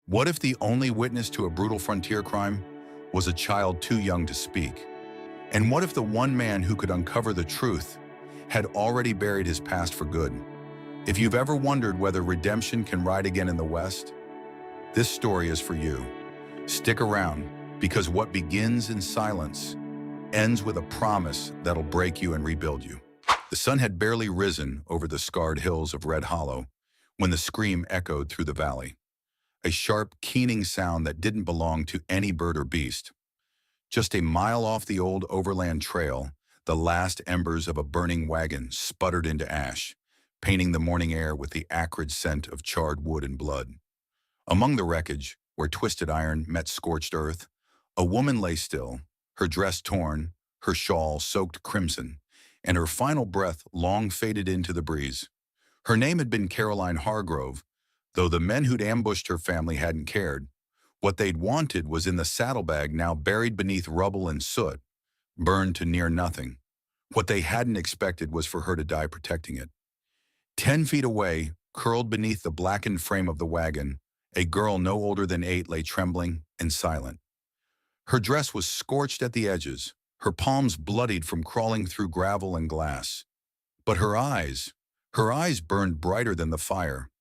What if the only witness to a brutal frontier crime was a child too young to speak? And what if the one man who could uncover the truth had already buried his past for good? If you've ever wondered whether redemption can ride again in the West, this story is for you. Stick around, because what begins in silence ends with a promise that'll break you and rebuild you. The sun had barely risen over the scarred hills of Red Hollow when the scream echoed through the valley. A sharp, keening sound that didn't belong to any bird or beast. Just a mile off the old overland trail, the last embers of a burning wagon sputtered into ash, painting the morning air with the acrid scent of charred wood and blood. Among the wreckage, where twisted iron met scorched earth, a woman lay still, her dress torn, her shawl soaked crimson, and her final breath long faded into the breeze. Her name had been Caroline Hargrove, though the men who'd ambushed her family hadn't cared. What they'd wanted was in the saddlebag now buried beneath rubble and soot, burned to near nothing. What they hadn't expected was for her to die protecting it. 10 feet away, curled beneath the blackened frame of the wagon, a girl no older than 8 lay trembling and silent. Her dress was scorched at the edges, her palms bloodied from crawling through gravel and glass. But her eyes burned brighter than the fire.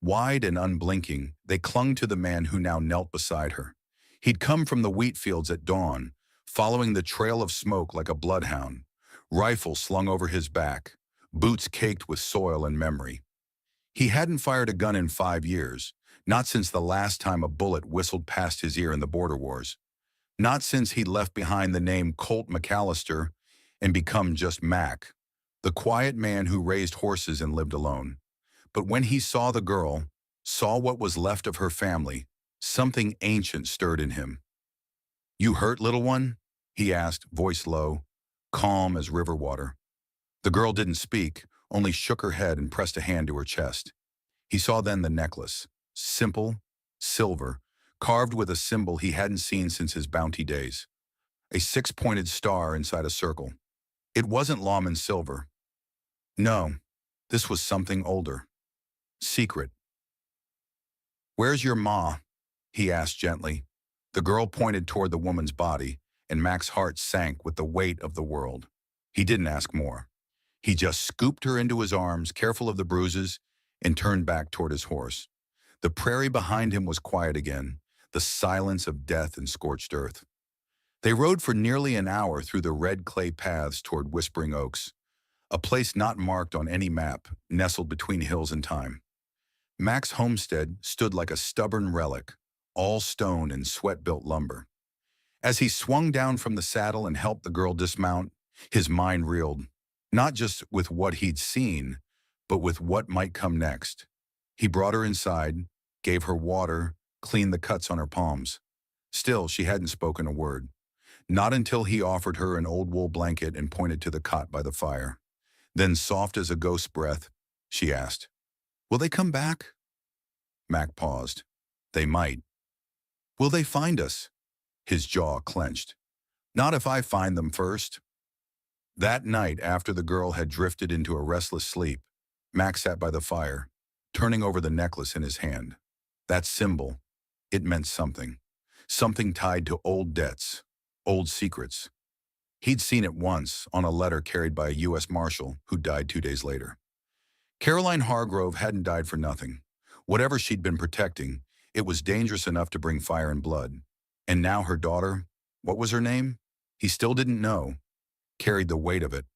Wide and unblinking, they clung to the man who now knelt beside her. He'd come from the wheat fields at dawn, following the trail of smoke like a bloodhound, rifle slung over his back, boots caked with soil and memory. He hadn't fired a gun in 5 years, not since the last time a bullet whistled past his ear in the border wars. Not since he'd left behind the name Colt McCallister and become just Mac, the quiet man who raised horses and lived alone. But when he saw the girl, saw what was left of her family, something ancient stirred in him. "You hurt, little one?" he asked, voice low, calm as river water. The girl didn't speak, only shook her head and pressed a hand to her chest. He saw then the necklace, simple, silver, carved with a symbol he hadn't seen since his bounty days. A 6-pointed star inside a circle. It wasn't lawman silver. No, this was something older. Secret. "Where's your ma?" he asked gently. The girl pointed toward the woman's body, and Mac's heart sank with the weight of the world. He didn't ask more. He just scooped her into his arms, careful of the bruises, and turned back toward his horse. The prairie behind him was quiet again, the silence of death and scorched earth. They rode for nearly an hour through the red clay paths toward Whispering Oaks, a place not marked on any map, nestled between hills and time. Mac's homestead stood like a stubborn relic, all stone and sweat-built lumber. As he swung down from the saddle and helped the girl dismount, his mind reeled, not just with what he'd seen, but with what might come next. He brought her inside, gave her water, cleaned the cuts on her palms. Still, she hadn't spoken a word. Not until he offered her an old wool blanket and pointed to the cot by the fire. Then, soft as a ghost's breath, she asked, "Will they come back?" Mac paused. "They might." "Will they find us?" His jaw clenched. "Not if I find them first." That night, after the girl had drifted into a restless sleep, Mac sat by the fire, turning over the necklace in his hand. That symbol, it meant something. Something tied to old debts, old secrets. He'd seen it once on a letter carried by a U.S. Marshal who died 2 days later. Caroline Hargrove hadn't died for nothing. Whatever she'd been protecting, it was dangerous enough to bring fire and blood. And now her daughter, what was her name? He still didn't know, carried the weight of it.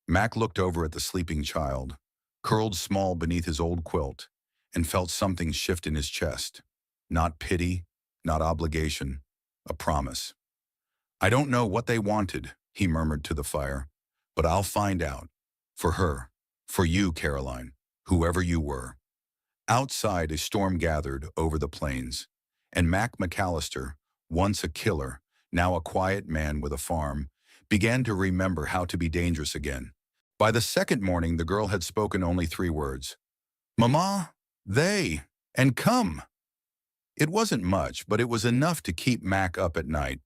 Mac looked over at the sleeping child, curled small beneath his old quilt, and felt something shift in his chest. Not pity, not obligation, a promise. "I don't know what they wanted," he murmured to the fire, "but I'll find out. For her, for you, Caroline, whoever you were." Outside, a storm gathered over the plains, and Mac McCallister, once a killer, now a quiet man with a farm, began to remember how to be dangerous again. By the second morning, the girl had spoken only 3 words. "Mama, they, and come." It wasn't much, but it was enough to keep Mac up at night.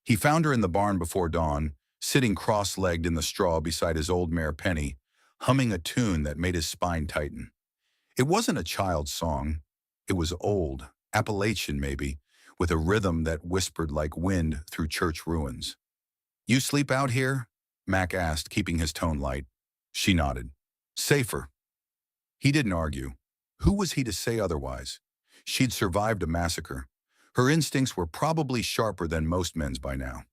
He found her in the barn before dawn, sitting cross-legged in the straw beside his old mare Penny, humming a tune that made his spine tighten. It wasn't a child's song. It was old, Appalachian maybe, with a rhythm that whispered like wind through church ruins. "You sleep out here?" Mac asked, keeping his tone light. She nodded. "Safer." He didn't argue. Who was he to say otherwise? She'd survived a massacre. Her instincts were probably sharper than most men's by now.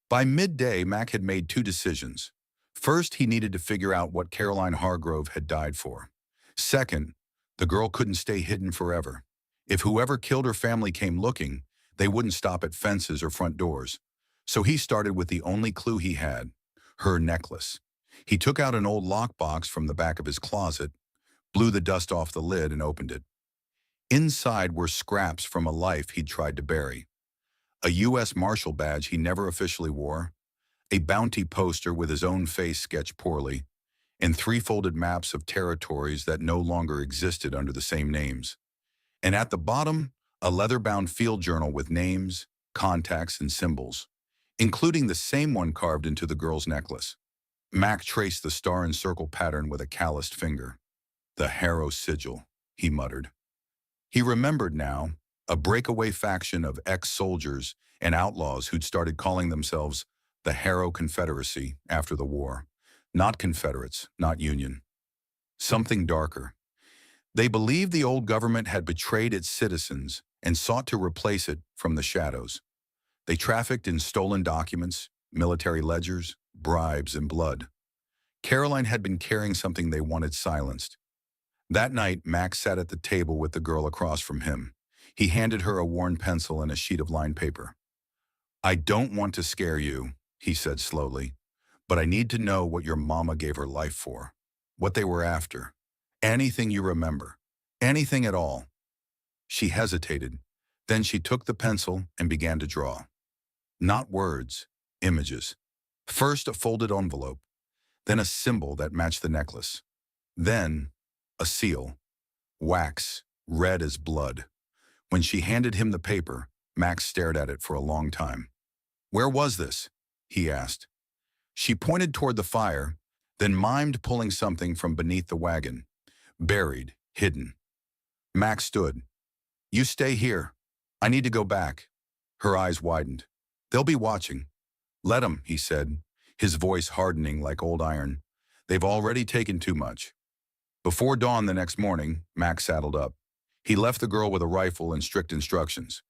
By midday, Mac had made two decisions. First, he needed to figure out what Caroline Hargrove had died for. Second, the girl couldn't stay hidden forever. If whoever killed her family came looking, they wouldn't stop at fences or front doors. So he started with the only clue he had, her necklace. He took out an old lockbox from the back of his closet, blew the dust off the lid, and opened it. Inside were scraps from a life he'd tried to bury. A U.S. Marshal badge he never officially wore, a bounty poster with his own face sketched poorly, and three folded maps of territories that no longer existed under the same names. And at the bottom, a leather-bound field journal with names, contacts, and symbols, including the same one carved into the girl's necklace. Mac traced the star and circle pattern with a calloused finger. "The Harrow Sigil," he muttered. He remembered now, a breakaway faction of ex-soldiers and outlaws who'd started calling themselves the Harrow Confederacy after the war. Not Confederates, not Union. Something darker. They believed the old government had betrayed its citizens and sought to replace it from the shadows. They trafficked in stolen documents, military ledgers, bribes, and blood. Caroline had been carrying something they wanted silenced. That night, Max sat at the table with the girl across from him. He handed her a worn pencil and a sheet of lined paper. "I don't want to scare you," he said slowly, "but I need to know what your mama gave her life for, what they were after. Anything you remember, anything at all." She hesitated. Then she took the pencil and began to draw. Not words, images. First a folded envelope, then a symbol that matched the necklace. Then a seal, wax, red as blood. When she handed him the paper, Max stared at it for a long time. "Where was this?" he asked. She pointed toward the fire, then mimed pulling something from beneath the wagon. Buried, hidden. Max stood. "You stay here. I need to go back." Her eyes widened. "They'll be watching." "Let 'em," he said, his voice hardening like old iron. "They've already taken too much." Before dawn the next morning, Max saddled up. He left the girl with a rifle and strict instructions.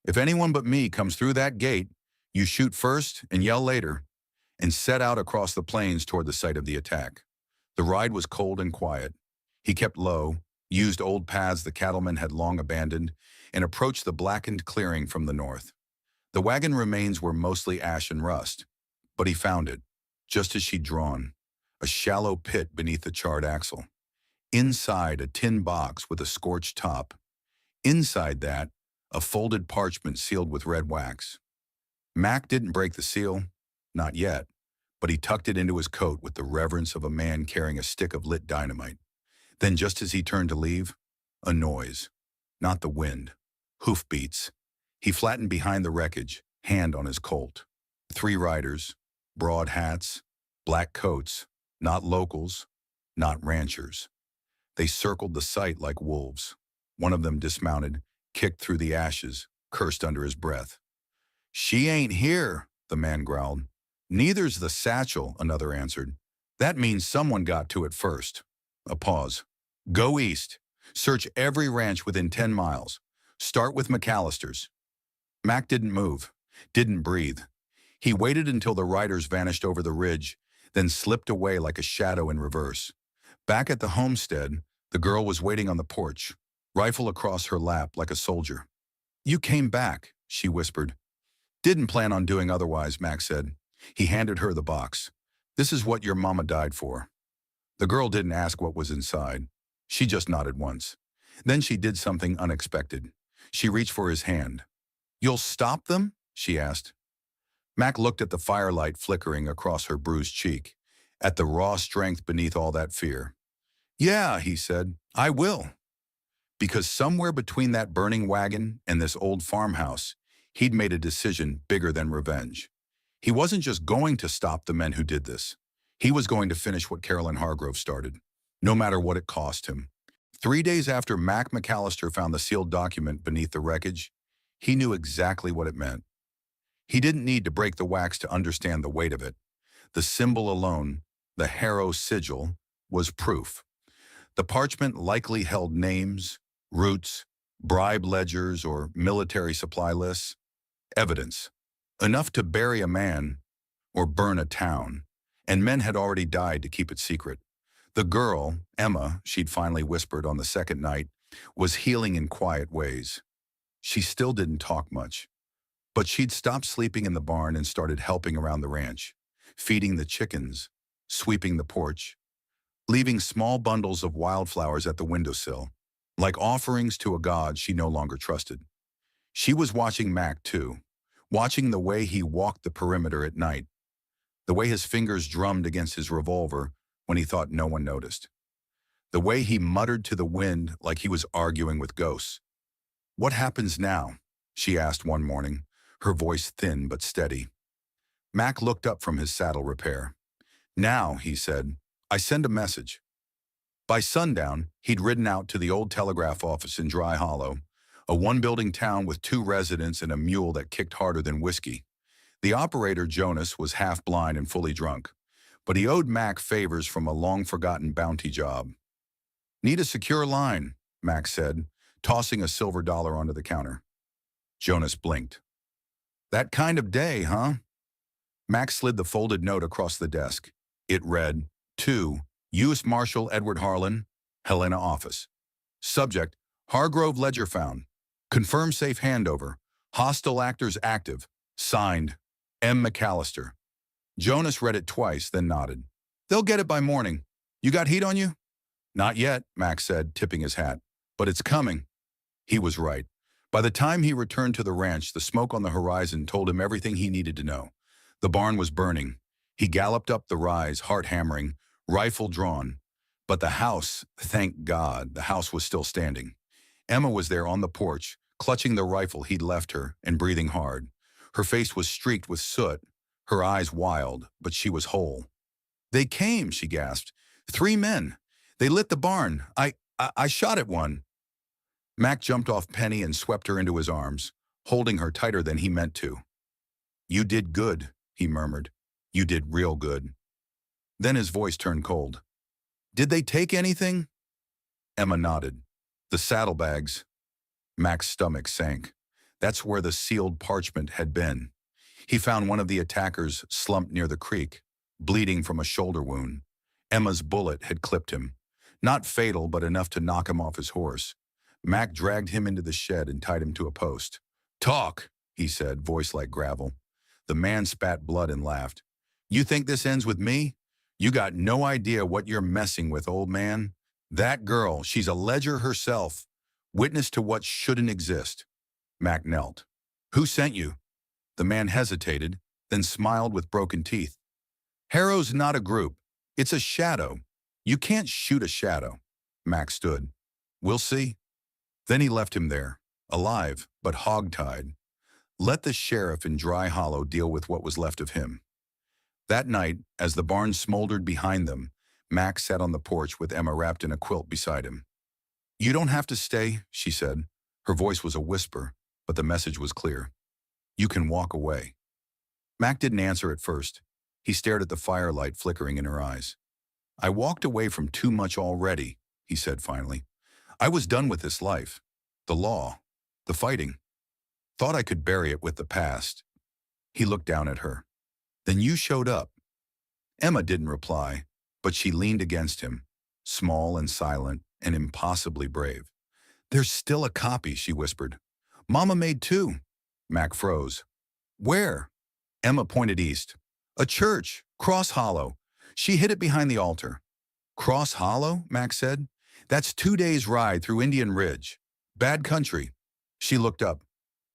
"If anyone but me comes through that gate, you shoot first and yell later," and set out across the plains toward the site of the attack. The ride was cold and quiet. He kept low, used old paths the cattlemen had long abandoned, and approached the blackened clearing from the north. The wagon remains were mostly ash and rust, but he found it, just as she'd drawn, a shallow pit beneath the charred axle. Inside, a tin box with a scorched top. Inside that, a folded parchment sealed with red wax. Mac didn't break the seal, not yet, but he tucked it into his coat with the reverence of a man carrying a stick of lit dynamite. Then just as he turned to leave, a noise. Not the wind. Hoofbeats. He flattened behind the wreckage, hand on his Colt. 3 riders, broad hats, black coats, not locals, not ranchers. They circled the site like wolves. One of them dismounted, kicked through the ashes, cursed under his breath. "She ain't here," the man growled. "Neither's the satchel," another answered. "That means someone got to it first." A pause. "Go east. Search every ranch within 10 miles. Start with McCallister's." Mac didn't move, didn't breathe. He waited until the riders vanished over the ridge, then slipped away like a shadow in reverse. Back at the homestead, the girl was waiting on the porch, rifle across her lap like a soldier. "You came back," she whispered. "Didn't plan on doing otherwise," Max said. He handed her the box. "This is what your mama died for." The girl didn't ask what was inside. She just nodded once. Then she did something unexpected. She reached for his hand. "You'll stop them?" she asked. Mac looked at the firelight flickering across her bruised cheek, at the raw strength beneath all that fear. "Yeah," he said, "I will." Because somewhere between that burning wagon and this old farmhouse, he'd made a decision bigger than revenge. He wasn't just going to stop the men who did this. He was going to finish what Caroline Hargrove started, no matter what it cost him. 3 days after Mac McCallister found the sealed document beneath the wreckage, he knew exactly what it meant. He didn't need to break the wax to understand the weight of it. The symbol alone, the Harrow sigil, was proof. The parchment likely held names, routes, bribe ledgers, or military supply lists. Evidence. Enough to bury a man or burn a town, and men had already died to keep it secret. The girl, Emma, she'd finally whispered on the second night, was healing in quiet ways. She still didn't talk much, but she'd stopped sleeping in the barn and started helping around the ranch, feeding the chickens, sweeping the porch, leaving small bundles of wildflowers at the windowsill, like offerings to a god she no longer trusted. She was watching Mac too, watching the way he walked the perimeter at night, the way his fingers drummed against his revolver when he thought no one noticed, the way he muttered to the wind like he was arguing with ghosts. "What happens now?" she asked one morning, her voice thin but steady. Mac looked up from his saddle repair. "Now," he said, "I send a message." By sundown, he'd ridden out to the old telegraph office in Dry Hollow, a one-building town with 2 residents and a mule that kicked harder than whiskey. The operator, Jonas, was half blind and fully drunk, but he owed Mac favors from a long-forgotten bounty job. "Need a secure line," Mac said, tossing a silver dollar onto the counter. Jonas blinked. "That kind of day, huh?" Mac slid the folded note across the desk. It read, "To U.S. Marshal Edward Harlan, Helena office. Subject, Hargrove ledger found. Confirm safe handover. Hostile actors active. Signed, M. McCallister." Jonas read it twice, then nodded. "They'll get it by morning. You got heat on you?" "Not yet," Mac said, tipping his hat. "But it's coming." He was right. By the time he returned to the ranch, the smoke on the horizon told him everything he needed to know. The barn was burning. He galloped up the rise, heart hammering, rifle drawn. But the house, thank God, the house was still standing. Emma was there on the porch, clutching the rifle he'd left her and breathing hard. Her face was streaked with soot, her eyes wild, but she was whole. "They came," she gasped. "3 men. They lit the barn. I shot at one." Mac jumped off Penny and swept her into his arms, holding her tighter than he meant to. "You did good," he murmured. "You did real good." Then his voice turned cold. "Did they take anything?" Emma nodded. "The saddlebags." Mac's stomach sank. That's where the sealed parchment had been. He found one of the attackers slumped near the creek, bleeding from a shoulder wound. Emma's bullet had clipped him. Not fatal, but enough to knock him off his horse. Mac dragged him into the shed and tied him to a post. "Talk," he said, voice like gravel. The man spat blood and laughed. "You think this ends with me? You got no idea what you're messing with, old man. That girl, she's a ledger herself, witness to what shouldn't exist." Mac knelt. "Who sent you?" The man hesitated, then smiled with broken teeth. "Harrow's not a group. It's a shadow. You can't shoot a shadow." Mac stood. "We'll see." Then he left him there, alive but hog-tied. Let the sheriff in Dry Hollow deal with what was left of him. That night, as the barn smoldered behind them, Mac sat on the porch with Emma wrapped in a quilt beside him. "You don't have to stay," she said. Her voice was a whisper, but the message was clear. "You can walk away." Mac didn't answer at first. He stared at the firelight flickering in her eyes. "I walked away from too much already," he said finally. "I was done with this life. The law. The fighting. Thought I could bury it with the past." He looked down at her. "Then you showed up." Emma didn't reply, but she leaned against him, small and silent and impossibly brave. "There's still a copy," she whispered. "Mama made 2. Mac froze. "Where?" Emma pointed east. "A church, Cross Hollow. She hid it behind the altar." "Cross Hollow?" Mac said. "That's 2 days' ride through Indian Ridge. Bad country." She looked up.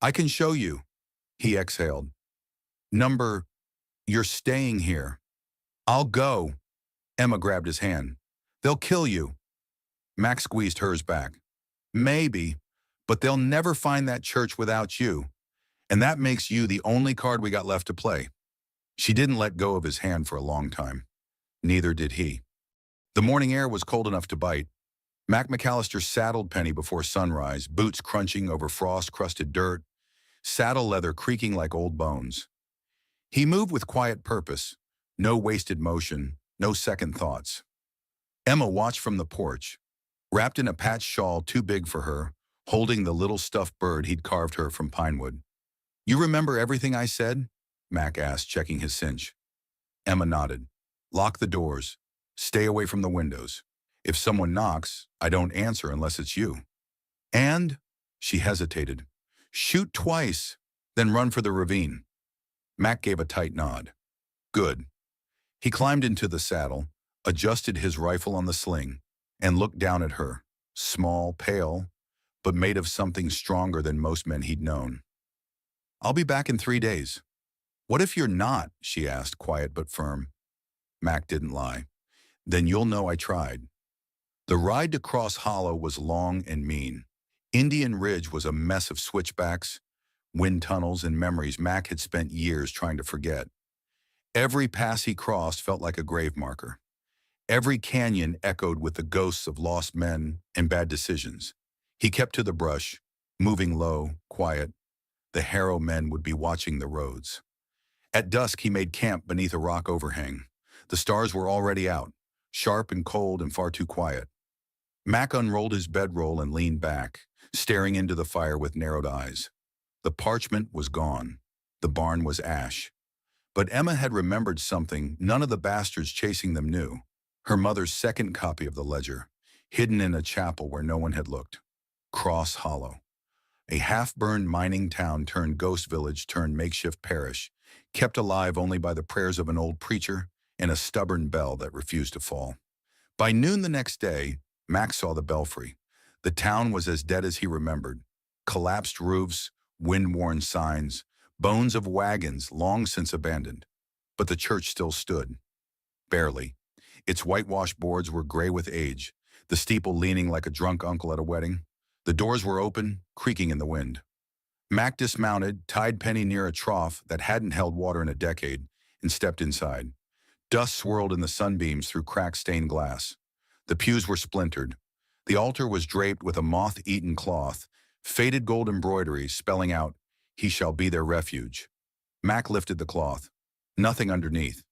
"I can show you." He exhaled. "You're staying here." "I'll go." Emma grabbed his hand. "They'll kill you." Mac squeezed hers back. "Maybe, but they'll never find that church without you. And that makes you the only card we got left to play." She didn't let go of his hand for a long time. Neither did he. The morning air was cold enough to bite. McCallister saddled Penny before sunrise, boots crunching over frost-crusted dirt, saddle leather creaking like old bones. He moved with quiet purpose, no wasted motion, no second thoughts. Emma watched from the porch, wrapped in a patched shawl too big for her, holding the little stuffed bird he'd carved her from pinewood. "You remember everything I said?" Mac asked, checking his cinch. Emma nodded. "Lock the doors. Stay away from the windows. If someone knocks, I don't answer unless it's you. And," she hesitated, "shoot twice, then run for the ravine." Mac gave a tight nod. "Good." He climbed into the saddle, adjusted his rifle on the sling, and looked down at her, small, pale, but made of something stronger than most men he'd known. "I'll be back in 3 days." "What if you're not?" she asked, quiet but firm. Mac didn't lie. "Then you'll know I tried." The ride to Cross Hollow was long and mean. Indian Ridge was a mess of switchbacks, wind tunnels, and memories Mac had spent years trying to forget. Every pass he crossed felt like a grave marker. Every canyon echoed with the ghosts of lost men and bad decisions. He kept to the brush, moving low, quiet. The Harrow men would be watching the roads. At dusk, he made camp beneath a rock overhang. The stars were already out, sharp and cold and far too quiet. Mac unrolled his bedroll and leaned back, staring into the fire with narrowed eyes. The parchment was gone. The barn was ash. But Emma had remembered something none of the bastards chasing them knew. Her mother's second copy of the ledger, hidden in a chapel where no one had looked. Cross Hollow. A half-burned mining town turned ghost village turned makeshift parish, kept alive only by the prayers of an old preacher and a stubborn bell that refused to fall. By noon the next day, Max saw the belfry. The town was as dead as he remembered. Collapsed roofs, wind-worn signs, bones of wagons long since abandoned. But the church still stood. Barely. Its whitewashed boards were gray with age, the steeple leaning like a drunk uncle at a wedding. The doors were open, creaking in the wind. Mac dismounted, tied Penny near a trough that hadn't held water in a decade, and stepped inside. Dust swirled in the sunbeams through crack-stained glass. The pews were splintered. The altar was draped with a moth-eaten cloth, faded gold embroidery spelling out, "He shall be their refuge." Mac lifted the cloth. Nothing underneath.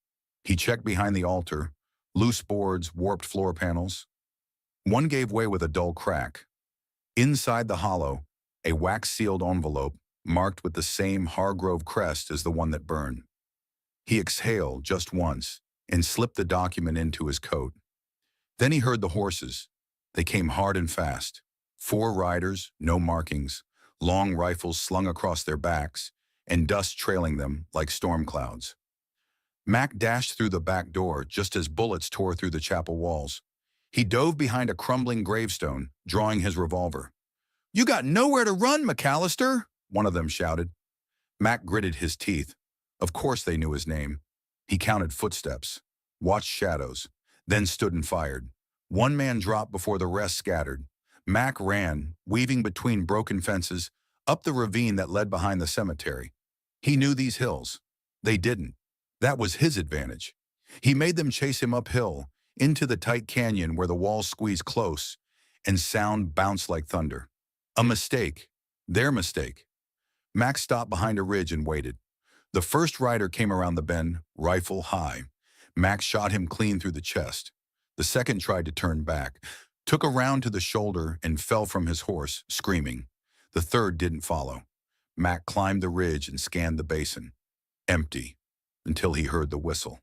He checked behind the altar, loose boards, warped floor panels. One gave way with a dull crack. Inside the hollow, a wax-sealed envelope marked with the same Hargrove crest as the one that burned. He exhaled just once and slipped the document into his coat. Then he heard the horses. They came hard and fast. 4 riders, no markings, long rifles slung across their backs, and dust trailing them like storm clouds. Mac dashed through the back door just as bullets tore through the chapel walls. He dove behind a crumbling gravestone, drawing his revolver. "You got nowhere to run, McCallister!" one of them shouted. Mac gritted his teeth. Of course they knew his name. He counted footsteps, watched shadows, then stood and fired. One man dropped before the rest scattered. Mac ran, weaving between broken fences, up the ravine that led behind the cemetery. He knew these hills. They didn't. That was his advantage. He made them chase him uphill, into the tight canyon where the walls squeezed close, and sound bounced like thunder. A mistake. Their mistake. Mac stopped behind a ridge and waited. The first rider came around the bend, rifle high. Mac shot him clean through the chest. The second tried to turn back, took a round to the shoulder, and fell from his horse, screaming. The third didn't follow. Mac climbed the ridge and scanned the basin. Empty, until he heard the whistle.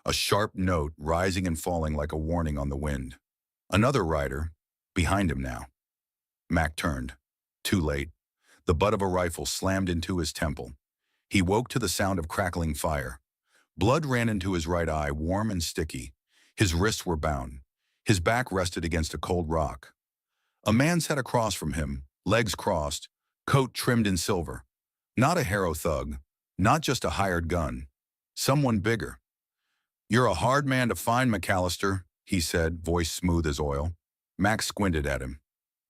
A sharp note rising and falling like a warning on the wind. Another rider, behind him now. Mac turned. Too late. The butt of a rifle slammed into his temple. He woke to the sound of crackling fire. Blood ran into his right eye, warm and sticky. His wrists were bound. His back rested against a cold rock. A man sat across from him, legs crossed, coat trimmed in silver. Not a Harrow thug, not just a hired gun. Someone bigger. "You're a hard man to find, McCallister," he said, voice smooth as oil. Mac squinted at him.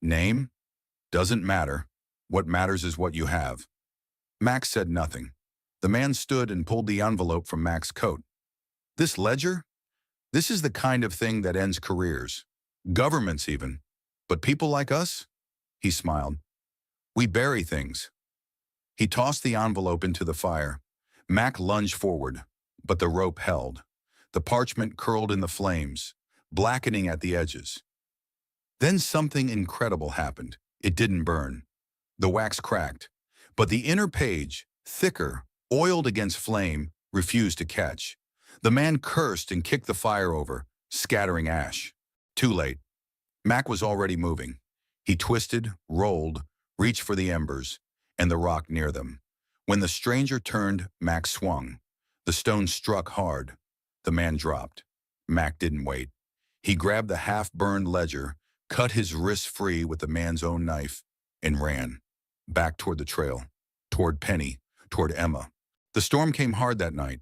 "Name? Doesn't matter. What matters is what you have." Mac said nothing. The man stood and pulled the envelope from Mac's coat. "This ledger? This is the kind of thing that ends careers. Governments even. But people like us? He smiled. We bury things. He tossed the envelope into the fire. Mac lunged forward, but the rope held. The parchment curled in the flames, blackening at the edges. Then something incredible happened. It didn't burn. The wax cracked, but the inner page, thicker, oiled against flame, refused to catch. The man cursed and kicked the fire over, scattering ash. Too late. Mac was already moving. He twisted, rolled, reached for the embers, and the rock near them. When the stranger turned, Mac swung. The stone struck hard. The man dropped. Mac didn't wait. He grabbed the half-burned ledger, cut his wrists free with the man's own knife, and ran. Back toward the trail, toward Penny, toward Emma. The storm came hard that night,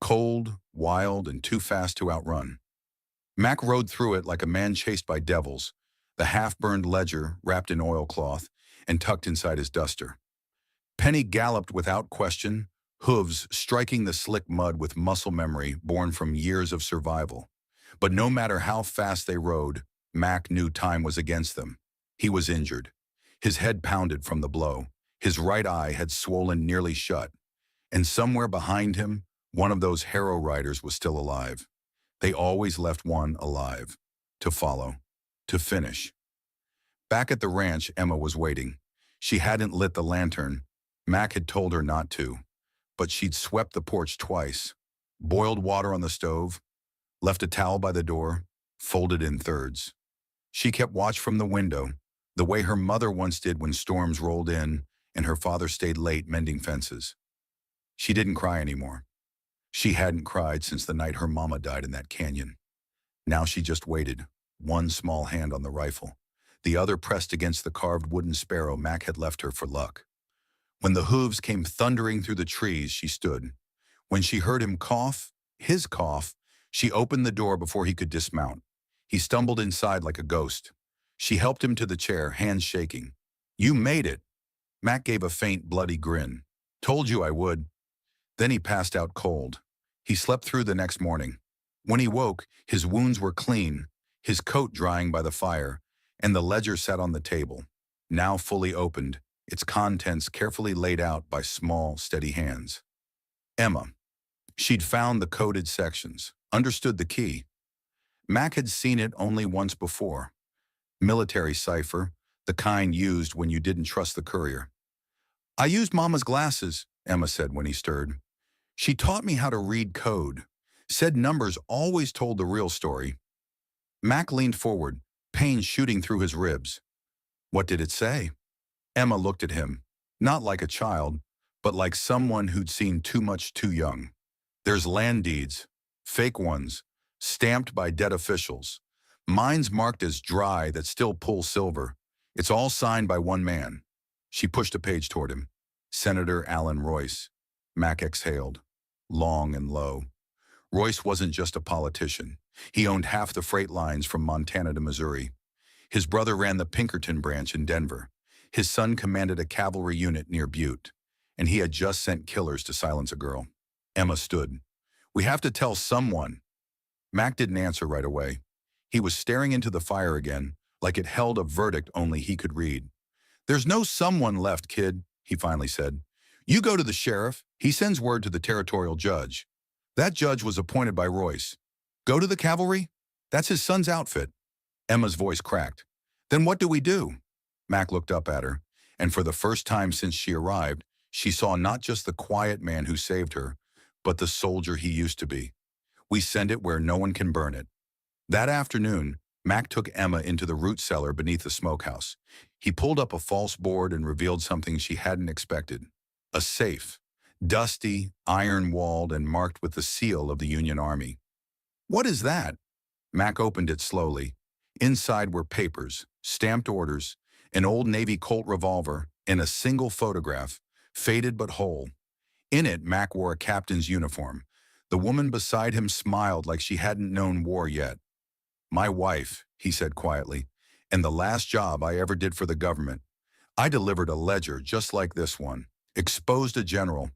cold, wild, and too fast to outrun. Mac rode through it like a man chased by devils, the half-burned ledger wrapped in oilcloth and tucked inside his duster. Penny galloped without question, hooves striking the slick mud with muscle memory born from years of survival. But no matter how fast they rode, Mac knew time was against them. He was injured. His head pounded from the blow. His right eye had swollen nearly shut. And somewhere behind him, one of those harrow riders was still alive. They always left one alive, to follow, to finish. Back at the ranch, Emma was waiting. She hadn't lit the lantern. Mac had told her not to, but she'd swept the porch twice, boiled water on the stove, left a towel by the door, folded in thirds. She kept watch from the window, the way her mother once did when storms rolled in and her father stayed late mending fences. She didn't cry anymore. She hadn't cried since the night her mama died in that canyon. Now she just waited, one small hand on the rifle, the other pressed against the carved wooden sparrow Mac had left her for luck. When the hooves came thundering through the trees, she stood. When she heard him cough, his cough, she opened the door before he could dismount. He stumbled inside like a ghost. She helped him to the chair, hands shaking. You made it. Mac gave a faint, bloody grin. Told you I would. Then he passed out cold. He slept through the next morning. When he woke, his wounds were clean, his coat drying by the fire, and the ledger sat on the table, now fully opened, its contents carefully laid out by small, steady hands. Emma. She'd found the coded sections, understood the key. Mac had seen it only once before. Military cipher, the kind used when you didn't trust the courier. I used Mama's glasses, Emma said when he stirred. She taught me how to read code, said numbers always told the real story. Mac leaned forward, pain shooting through his ribs. What did it say? Emma looked at him, not like a child, but like someone who'd seen too much too young. There's land deeds, fake ones, stamped by dead officials. Mine's marked as dry that still pull silver. It's all signed by one man. She pushed a page toward him. Senator Alan Royce. Mac exhaled, long and low. Royce wasn't just a politician. He owned half the freight lines from Montana to Missouri. His brother ran the Pinkerton branch in Denver. His son commanded a cavalry unit near Butte, and he had just sent killers to silence a girl. Emma stood. We have to tell someone. Mac didn't answer right away. He was staring into the fire again, like it held a verdict only he could read. There's no someone left, kid, he finally said. You go to the sheriff. He sends word to the territorial judge. That judge was appointed by Royce. Go to the cavalry? That's his son's outfit. Emma's voice cracked. Then what do we do? Mac looked up at her, and for the first time since she arrived, she saw not just the quiet man who saved her, but the soldier he used to be. We send it where no one can burn it. That afternoon, Mac took Emma into the root cellar beneath the smokehouse. He pulled up a false board and revealed something she hadn't expected. A safe, dusty, iron-walled, and marked with the seal of the Union Army. What is that? Mac opened it slowly. Inside were papers, stamped orders, an old Navy Colt revolver, and a single photograph, faded but whole. In it, Mac wore a captain's uniform. The woman beside him smiled like she hadn't known war yet. My wife, he said quietly, and the last job I ever did for the government. I delivered a ledger just like this one, exposed a general,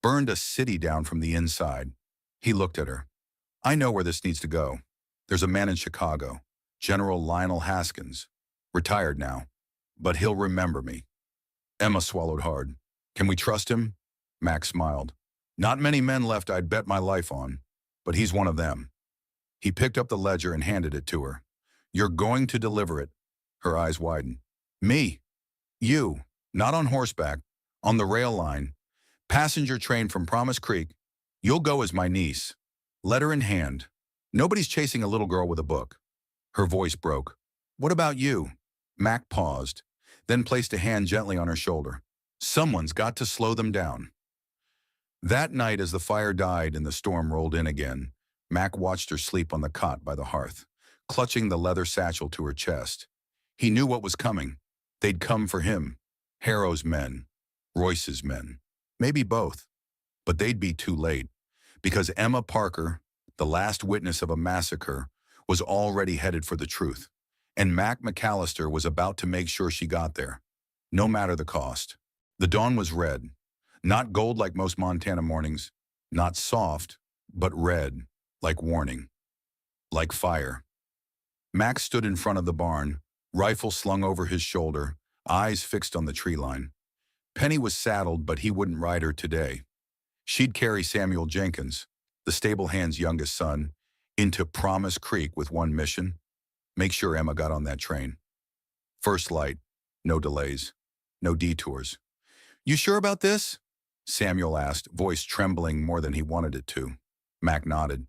burned a city down from the inside. He looked at her. I know where this needs to go. There's a man in Chicago, General Lionel Haskins. Retired now. But he'll remember me. Emma swallowed hard. Can we trust him? Mac smiled. Not many men left I'd bet my life on, but he's one of them. He picked up the ledger and handed it to her. You're going to deliver it. Her eyes widened. Me? You? Not on horseback. On the rail line. Passenger train from Promise Creek. You'll go as my niece. Letter in hand. Nobody's chasing a little girl with a book. Her voice broke. What about you? Mac paused, then placed a hand gently on her shoulder. Someone's got to slow them down. That night, as the fire died and the storm rolled in again, Mac watched her sleep on the cot by the hearth, clutching the leather satchel to her chest. He knew what was coming. They'd come for him. Harrow's men. Royce's men. Maybe both. But they'd be too late, because Emma Parker, the last witness of a massacre, was already headed for the truth, and Mac McCallister was about to make sure she got there, no matter the cost. The dawn was red, not gold like most Montana mornings, not soft, but red, like warning, like fire. Mac stood in front of the barn, rifle slung over his shoulder, eyes fixed on the tree line. Penny was saddled, but he wouldn't ride her today. She'd carry Samuel Jenkins, the stable hand's youngest son, into Promise Creek with one mission: make sure Emma got on that train. First light, no delays, no detours. You sure about this? Samuel asked, voice trembling more than he wanted it to. Mac nodded.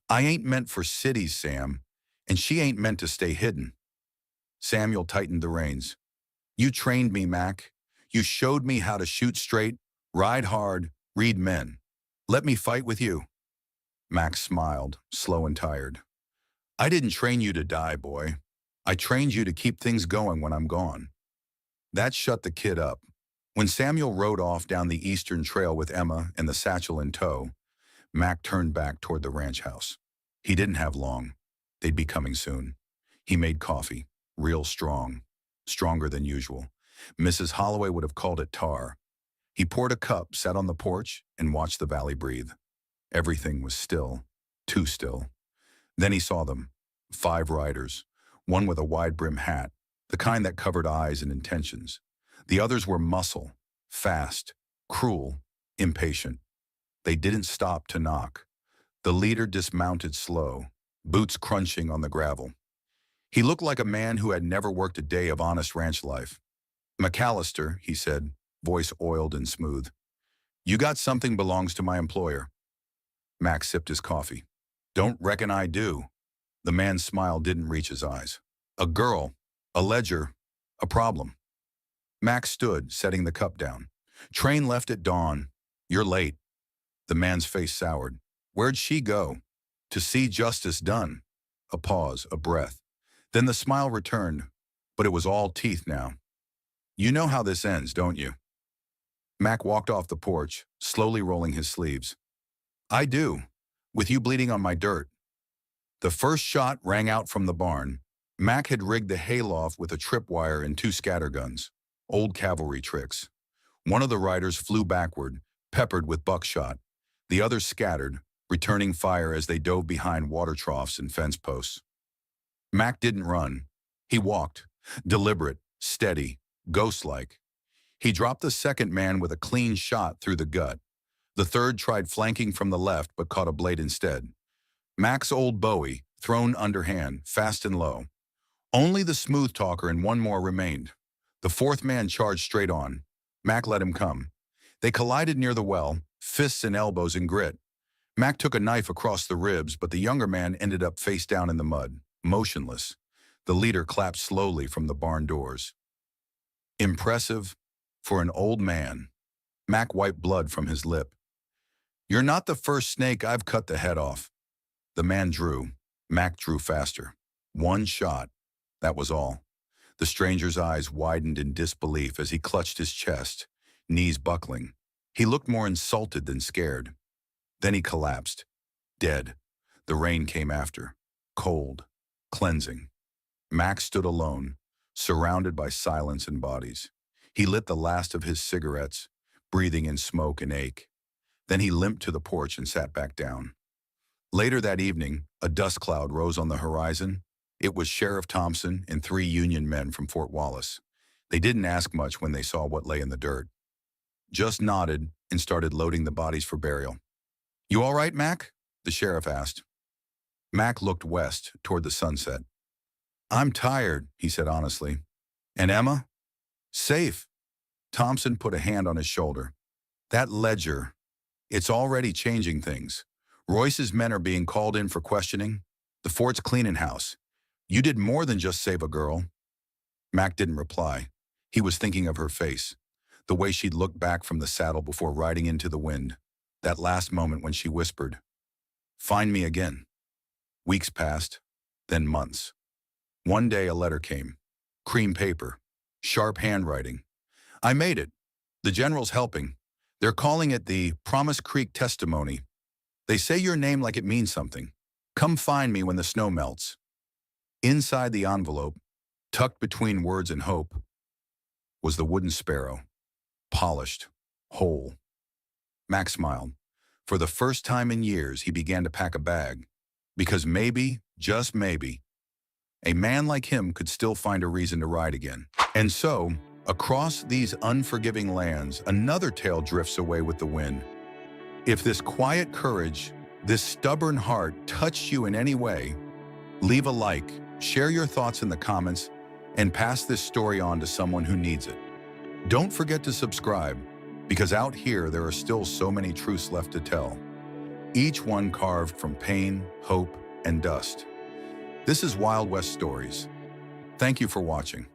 I ain't meant for cities, Sam, and she ain't meant to stay hidden. Samuel tightened the reins. You trained me, Mac. You showed me how to shoot straight, ride hard, read men. Let me fight with you. Mac smiled, slow and tired. I didn't train you to die, boy. I trained you to keep things going when I'm gone. That shut the kid up. When Samuel rode off down the eastern trail with Emma and the satchel in tow, Mac turned back toward the ranch house. He didn't have long. They'd be coming soon. He made coffee, real strong, stronger than usual. Mrs. Holloway would have called it tar. He poured a cup, sat on the porch, and watched the valley breathe. Everything was still, too still. Then he saw them, 5 riders, one with a wide-brim hat, the kind that covered eyes and intentions. The others were muscle, fast, cruel, impatient. They didn't stop to knock. The leader dismounted slow, boots crunching on the gravel. He looked like a man who had never worked a day of honest ranch life. McCallister, he said, voice oiled and smooth. You got something belongs to my employer. Mac sipped his coffee. Don't reckon I do. The man's smile didn't reach his eyes. A girl, a ledger, a problem. Mac stood, setting the cup down. Train left at dawn. You're late. The man's face soured. Where'd she go? To see justice done. A pause, a breath. Then the smile returned, but it was all teeth now. You know how this ends, don't you? Mac walked off the porch, slowly rolling his sleeves. I do, with you bleeding on my dirt. The first shot rang out from the barn. Mac had rigged the hayloft with a tripwire and 2 scatterguns, old cavalry tricks. One of the riders flew backward, peppered with buckshot. The others scattered, returning fire as they dove behind water troughs and fence posts. Mac didn't run. He walked, deliberate, steady, ghost-like. He dropped the second man with a clean shot through the gut. The third tried flanking from the left but caught a blade instead. Mac's old Bowie, thrown underhand, fast and low. Only the smooth talker and one more remained. The fourth man charged straight on. Mac let him come. They collided near the well, fists and elbows in grit. Mac took a knife across the ribs, but the younger man ended up face down in the mud, motionless. The leader clapped slowly from the barn doors. Impressive for an old man. Mac wiped blood from his lip. You're not the first snake I've cut the head off. The man drew. Mac drew faster. 1 shot. That was all. The stranger's eyes widened in disbelief as he clutched his chest, knees buckling. He looked more insulted than scared. Then he collapsed. Dead. The rain came after. Cold. Cleansing. Mac stood alone, surrounded by silence and bodies. He lit the last of his cigarettes, breathing in smoke and ache. Then he limped to the porch and sat back down. Later that evening, a dust cloud rose on the horizon. It was Sheriff Thompson and 3 Union men from Fort Wallace. They didn't ask much when they saw what lay in the dirt. Just nodded and started loading the bodies for burial. "You all right, Mac?" the sheriff asked. Mac looked west toward the sunset. "I'm tired," he said honestly. "And Emma?" "Safe." Thompson put a hand on his shoulder. "That ledger, it's already changing things. Royce's men are being called in for questioning. The fort's cleaning house. You did more than just save a girl." Mac didn't reply. He was thinking of her face, the way she'd looked back from the saddle before riding into the wind, that last moment when she whispered, "Find me again." Weeks passed, then months. One day a letter came. Cream paper, sharp handwriting. "I made it. The general's helping. They're calling it the Promise Creek Testimony. They say your name like it means something. Come find me when the snow melts." Inside the envelope, tucked between words and hope, was the wooden sparrow, polished, whole. Mac smiled. For the first time in years, he began to pack a bag, because maybe, just maybe, a man like him could still find a reason to ride again. And so, across these unforgiving lands, another tale drifts away with the wind. If this quiet courage, this stubborn heart touched you in any way, leave a like, share your thoughts in the comments, and pass this story on to someone who needs it. Don't forget to subscribe, because out here there are still so many truths left to tell, each one carved from pain, hope, and dust. This is Wild West Stories. Thank you for watching.